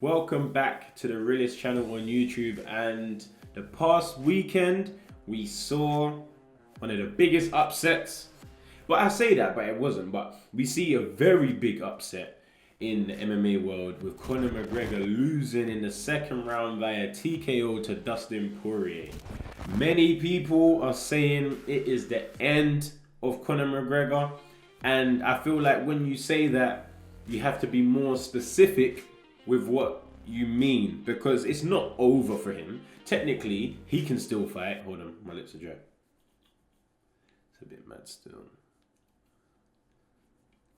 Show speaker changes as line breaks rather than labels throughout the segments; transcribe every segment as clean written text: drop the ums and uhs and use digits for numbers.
Welcome back to the realest channel on YouTube. And the past weekend we saw one of the biggest upsets. But I say that, but it wasn't. But we see a very big upset in the MMA world with Conor McGregor losing in the second round via TKO to Dustin Pourier. Many people are saying it is the end of Conor McGregor, and I feel like when you say that, you have to be more specific with what you mean, because it's not over for him. Technically, he can still fight. Hold on, my lips are dry. It's a bit mad still.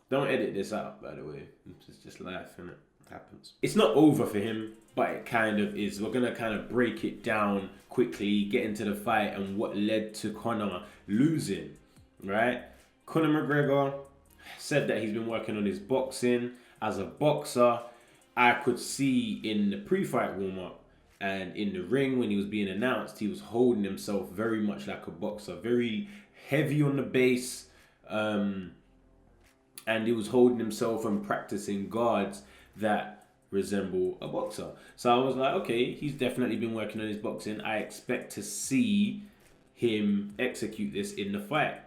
Don't edit this out, by the way. It's just life, innit? It happens. It's not over for him, but it kind of is. We're gonna kind of break it down quickly, get into the fight and what led to Conor losing, right? Conor McGregor said that he's been working on his boxing. As a boxer, I could see in the pre-fight warm-up and in the ring when he was being announced, he was holding himself very much like a boxer, very heavy on the base, and he was holding himself and practicing guards that resemble a boxer. So I was like, okay, he's definitely been working on his boxing. I expect to see him execute this in the fight.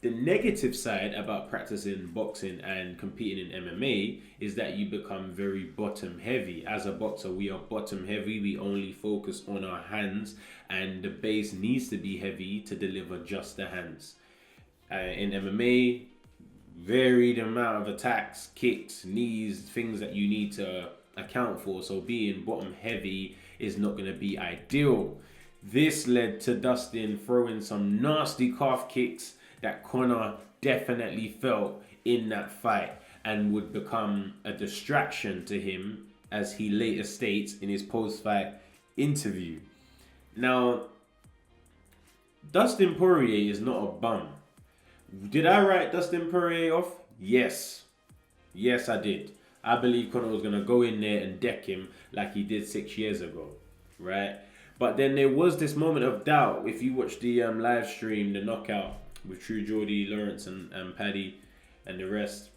The negative side about practicing boxing and competing in MMA is that you become very bottom heavy. As a boxer, we are bottom heavy. We only focus on our hands, and the base needs to be heavy to deliver just the hands. In MMA, varied amount of attacks, kicks, knees, things that you need to account for. So being bottom heavy is not going to be ideal. This led to Dustin throwing some nasty calf kicks that Conor definitely felt in that fight and would become a distraction to him, as he later states in his post-fight interview. Now, Dustin Poirier is not a bum. Did I write Dustin Poirier off? Yes. Yes, I did. I believe Conor was going to go in there and deck him like he did 6 years ago, right? But then there was this moment of doubt. If you watch the live stream, the knockout with True Geordie, Lawrence and Paddy and the rest,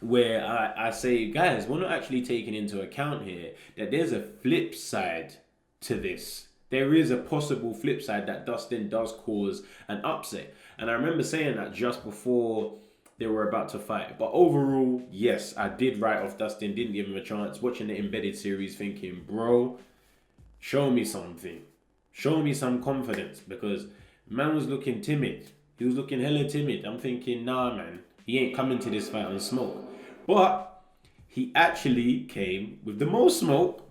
where I say, guys, we're not actually taking into account here that there's a flip side to this. There is a possible flip side that Dustin does cause an upset. And I remember saying that just before they were about to fight. But overall, yes, I did write off Dustin, didn't give him a chance. Watching the Embedded series thinking, bro, show me something. Show me some confidence, because man was looking timid. He was looking hella timid. I'm thinking, nah, man, he ain't coming to this fight on smoke. But he actually came with the most smoke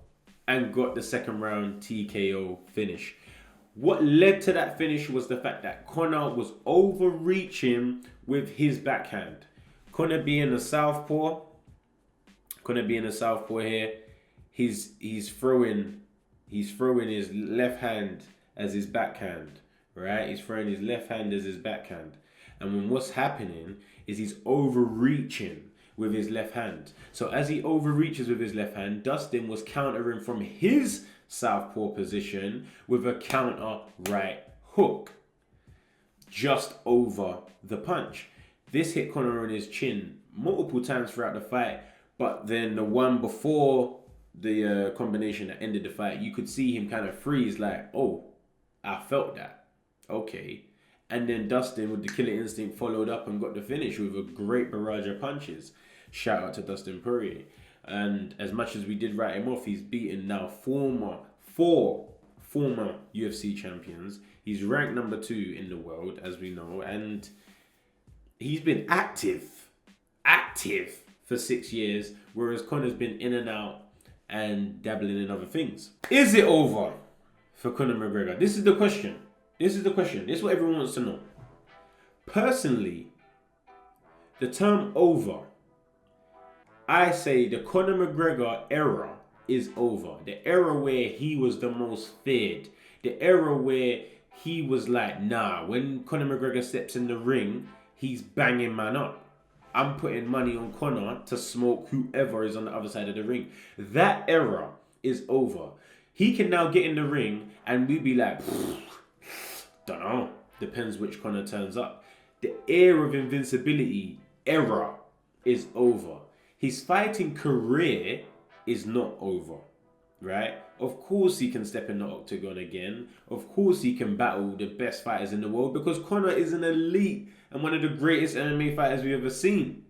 and got the second round TKO finish. What led to that finish was the fact that Conor was overreaching with his backhand. Conor being a southpaw here, he's throwing his left hand as his backhand. Right, he's throwing his left hand as his backhand, and when what's happening is he's overreaching with his left hand. So as he overreaches with his left hand, Dustin was countering from his southpaw position with a counter right hook just over the punch. This hit Conor on his chin multiple times throughout the fight, but then the one before the combination that ended the fight, you could see him kind of freeze, like, oh, I felt that. Okay. And then Dustin, with the killer instinct, followed up and got the finish with a great barrage of punches. Shout out to Dustin Poirier. And as much as we did write him off, he's beaten now four former UFC champions. He's ranked number 2 in the world, as we know. And he's been active for 6 years, whereas Conor's been in and out and dabbling in other things. Is it over for Conor McGregor? This is the question. This is what everyone wants to know. Personally, the term over, I say the Conor McGregor era is over. The era where he was the most feared. The era where he was like, nah, when Conor McGregor steps in the ring, he's banging man up. I'm putting money on Conor to smoke whoever is on the other side of the ring. That era is over. He can now get in the ring and we be like, don't know. Depends which Conor turns up. The era of invincibility era is over. His fighting career is not over, right? Of course he can step in the octagon again. Of course he can battle the best fighters in the world because Conor is an elite and one of the greatest MMA fighters we've ever seen.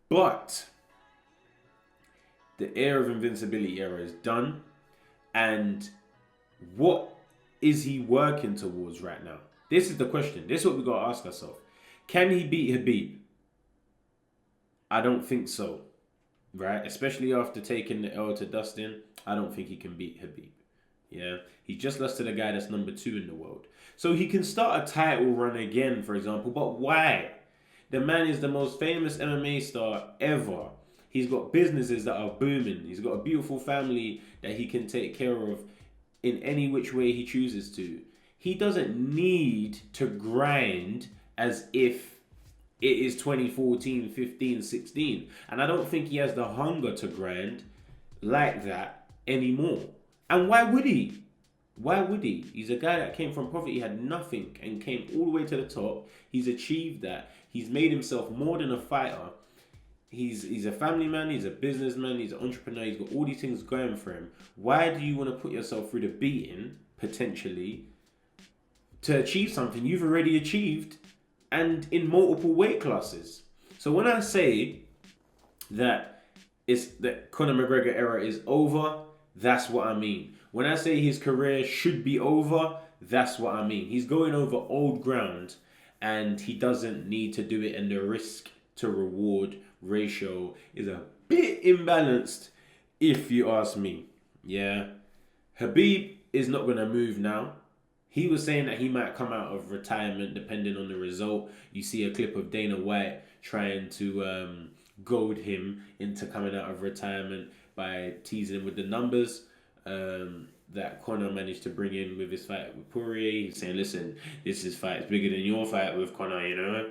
But the era of invincibility era is done. And what is he working towards right now? This is the question. This is what we got to ask ourselves. Can he beat Khabib? I don't think so. Right? Especially after taking the L to Dustin, I don't think he can beat Khabib. Yeah? He just lost to the guy that's number 2 in the world. So he can start a title run again, for example. But why? The man is the most famous MMA star ever. He's got businesses that are booming. He's got a beautiful family that he can take care of in any which way he chooses to. He doesn't need to grind as if it is 2014, 15, 16. And I don't think he has the hunger to grind like that anymore. And why would he? Why would he? He's a guy that came from poverty, had nothing, and came all the way to the top. He's achieved that. He's made himself more than a fighter. He's a family man, he's a businessman, he's an entrepreneur, he's got all these things going for him. Why do you want to put yourself through the beating, potentially, to achieve something you've already achieved and in multiple weight classes? So when I say that Conor McGregor era is over, that's what I mean. When I say his career should be over, that's what I mean. He's going over old ground and he doesn't need to do it, and the risk to reward ratio is a bit imbalanced if you ask me. Yeah. Khabib is not going to move now. He was saying that he might come out of retirement depending on the result. You see a clip of Dana White trying to goad him into coming out of retirement by teasing him with the numbers that Conor managed to bring in with his fight with Poirier. He's saying, listen, this fight's bigger than your fight with Conor, you know?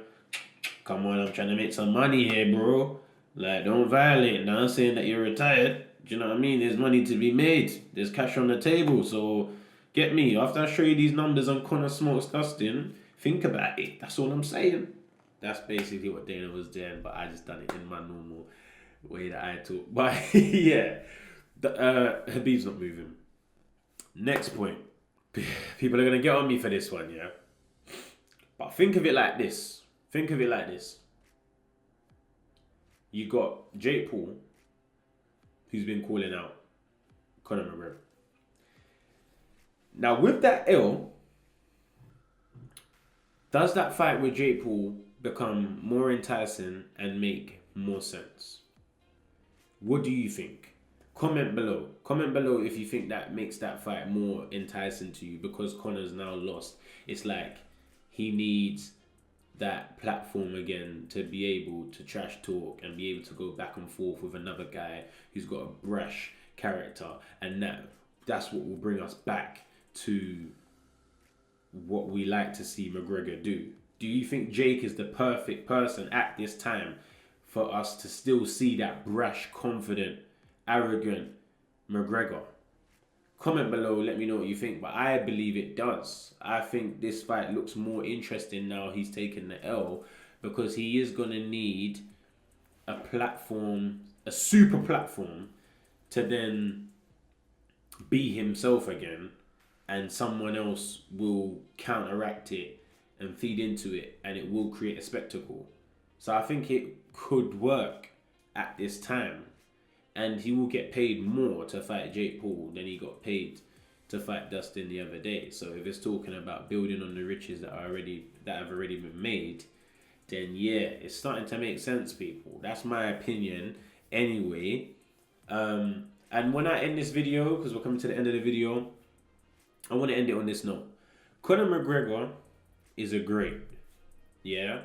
Come on, I'm trying to make some money here, bro. Like, don't violate. Now I'm saying that you're retired. Do you know what I mean? There's money to be made. There's cash on the table. So, get me. After I show you these numbers on Conor Smokes Dustin, think about it. That's all I'm saying. That's basically what Dana was doing, but I just done it in my normal way that I talk. But, yeah. Khabib's not moving. Next point. People are going to get on me for this one, yeah? But think of it like this. Think of it like this. You got Jake Paul, who's been calling out Conor McGregor. Now, with that L, does that fight with Jake Paul become more enticing and make more sense? What do you think? Comment below. Comment below if you think that makes that fight more enticing to you because Conor's now lost. It's like he needs that platform again to be able to trash talk and be able to go back and forth with another guy who's got a brash character, and that's what will bring us back to what we like to see McGregor do. Do you think Jake is the perfect person at this time for us to still see that brash, confident, arrogant McGregor? Comment below, let me know what you think, but I believe it does. I think this fight looks more interesting now he's taken the L, because he is going to need a platform, a super platform, to then be himself again, and someone else will counteract it and feed into it, and it will create a spectacle. So I think it could work at this time. And he will get paid more to fight Jake Paul than he got paid to fight Dustin the other day. So if it's talking about building on the riches that have already been made, then yeah, it's starting to make sense, people. That's my opinion anyway. And when I end this video, because we're coming to the end of the video, I want to end it on this note. Conor McGregor is a great. Yeah?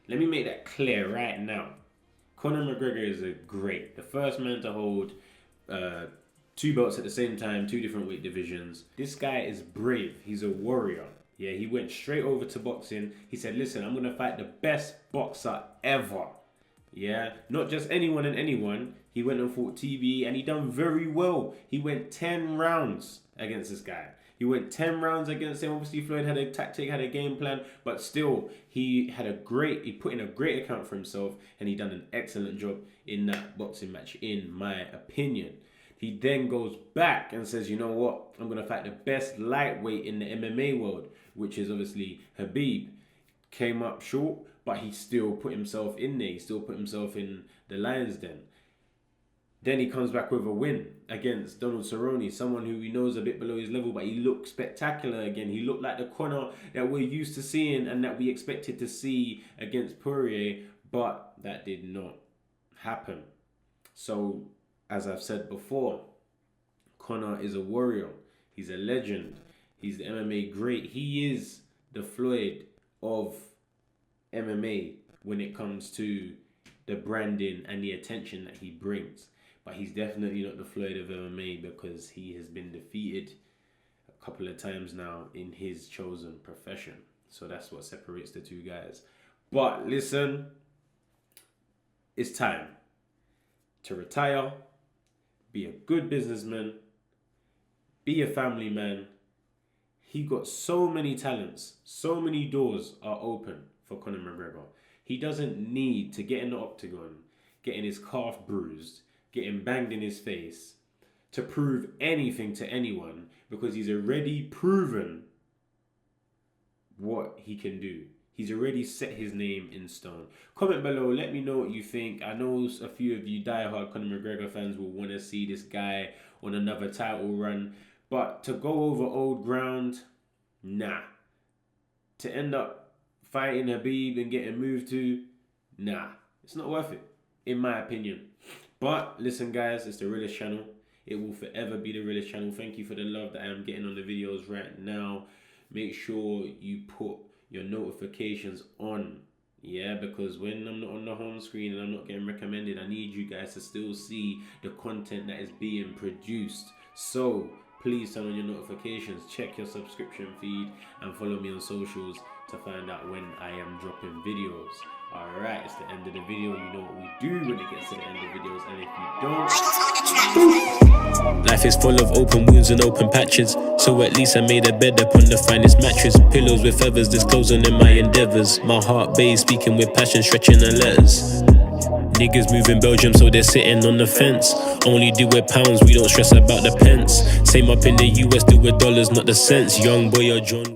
Let me make that clear right now. Conor McGregor is a great. The first man to hold 2 belts at the same time, 2 different weight divisions. This guy is brave. He's a warrior. Yeah, he went straight over to boxing. He said, listen, I'm going to fight the best boxer ever. Yeah, not just anyone and anyone. He went and fought TV and he done very well. He went 10 rounds against this guy. He went 10 rounds against him. Obviously, Floyd had a tactic, had a game plan, but still, he put in a great account for himself, and he done an excellent job in that boxing match, in my opinion. He then goes back and says, you know what? I'm going to fight the best lightweight in the MMA world, which is obviously Khabib. Came up short, but he still put himself in there. He still put himself in the lion's den. Then he comes back with a win against Donald Cerrone, someone who he knows a bit below his level, but he looked spectacular again. He looked like the Conor that we're used to seeing and that we expected to see against Poirier, but that did not happen. So, as I've said before, Conor is a warrior. He's a legend. He's the MMA great. He is the Floyd of MMA when it comes to the branding and the attention that he brings. But he's definitely not the Floyd of MMA because he has been defeated a couple of times now in his chosen profession. So that's what separates the two guys. But listen, it's time to retire, be a good businessman, be a family man. He got so many talents, so many doors are open for Conor McGregor. He doesn't need to get in the octagon, getting his calf bruised, getting banged in his face to prove anything to anyone because he's already proven what he can do. He's already set his name in stone. Comment below, let me know what you think. I know a few of you diehard Conor McGregor fans will want to see this guy on another title run. But to go over old ground, nah. To end up fighting Khabib and getting moved to, nah. It's not worth it, in my opinion. But listen guys, it's the realest channel. It will forever be the realest channel. Thank you for the love that I am getting on the videos right now. Make sure you put your notifications on. Yeah, because when I'm not on the home screen and I'm not getting recommended, I need you guys to still see the content that is being produced. So please turn on your notifications, check your subscription feed, and follow me on socials to find out when I am dropping videos. Alright, it's the end of the video. You know what we do when it gets to the end of videos, and if you don't...
Life is full of open wounds and open patches, so at least I made a bed upon the finest mattress. Pillows with feathers disclosing in my endeavors. My heart bathed, speaking with passion, stretching the letters. Niggas move in Belgium, so they're sitting on the fence. Only do it pounds, we don't stress about the pence. Same up in the US, do it dollars, not the cents. Young boy or John